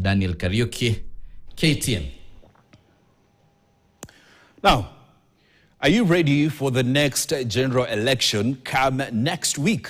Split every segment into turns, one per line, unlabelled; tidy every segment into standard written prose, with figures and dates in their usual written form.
Daniel Kariuki, KTN.
Now, are you ready for the next general election come next week?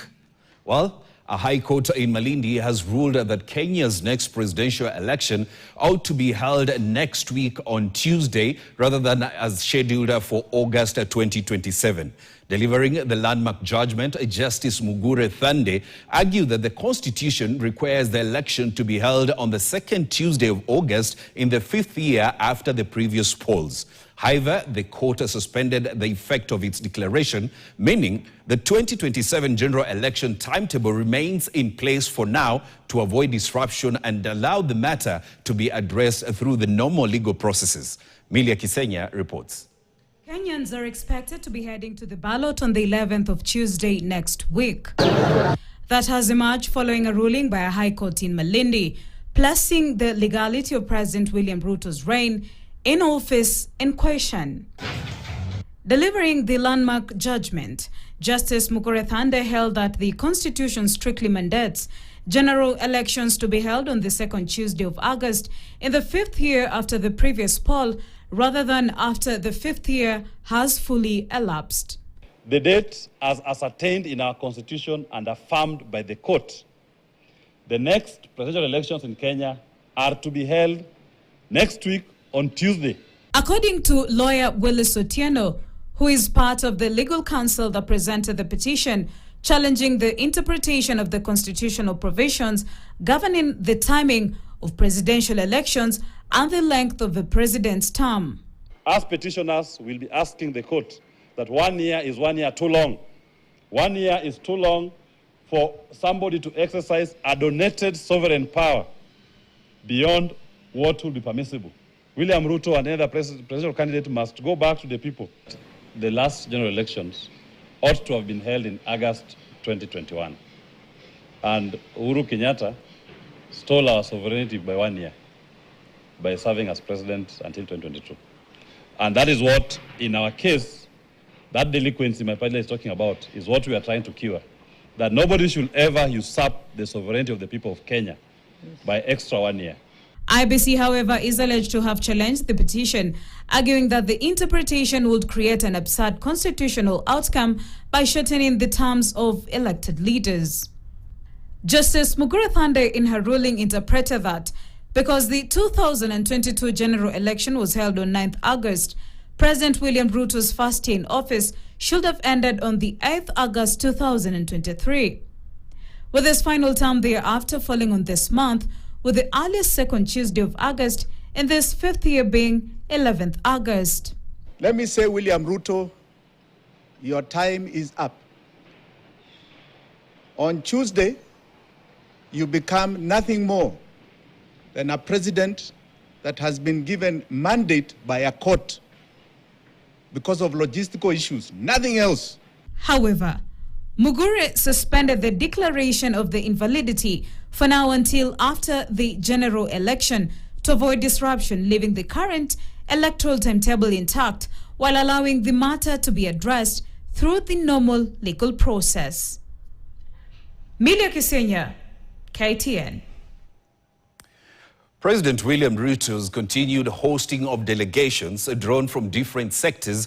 Well, a High Court in Malindi has ruled that Kenya's next presidential election ought to be held next week on Tuesday rather than as scheduled for August 2027. Delivering the landmark judgment, Justice Mugure Thande argued that the Constitution requires the election to be held on the second Tuesday of August in the 5th year after the previous polls. However, the court suspended the effect of its declaration, meaning the 2027 general election timetable remains in place for now to avoid disruption and allow the matter to be addressed through the normal legal processes. Milia Kisenya reports.
Kenyans are expected to be heading to the ballot on the 11th of Tuesday next week. That has emerged following a ruling by a High Court in Malindi, placing the legality of President William Ruto's reign in office in question. Delivering the landmark judgment, Justice Mugure Thande held that the Constitution strictly mandates general elections to be held on the second Tuesday of August in the 5th year after the previous poll, rather than after the 5th year has fully elapsed.
The date as ascertained in our Constitution and affirmed by the court. The next presidential elections in Kenya are to be held next week on Tuesday.
According to lawyer Willis Otieno, who is part of the legal counsel that presented the petition challenging the interpretation of the constitutional provisions governing the timing of presidential elections and the length of the president's term.
As petitioners, we'll be asking the court that 1 year is 1 year too long. 1 year is too long for somebody to exercise a donated sovereign power beyond what will be permissible. William Ruto and any other presidential candidate must go back to the people. The last general elections ought to have been held in August 2021. And Uhuru Kenyatta stole our sovereignty by 1 year by serving as president until 2022. And that is what, in our case, that delinquency my partner is talking about is what we are trying to cure. That nobody should ever usurp the sovereignty of the people of Kenya by extra 1 year.
IBC, however, is alleged to have challenged the petition, arguing that the interpretation would create an absurd constitutional outcome by shortening the terms of elected leaders. Justice Mugure Thande, in her ruling, interpreted that because the 2022 general election was held on 9th August, President William Ruto's first year in office should have ended on the 8th August 2023, with his final term thereafter falling on this month, with the earliest second Tuesday of August in this 5th year being 11th August.
Let me say, William Ruto, your time is up. On Tuesday, you become nothing more than a president that has been given mandate by a court because of logistical issues, nothing else.
However, Mugure suspended the declaration of the invalidity for now until after the general election to avoid disruption, leaving the current electoral timetable intact while allowing the matter to be addressed through the normal legal process. Milia Kisenya, KTN.
President William Ruto's continued hosting of delegations drawn from different sectors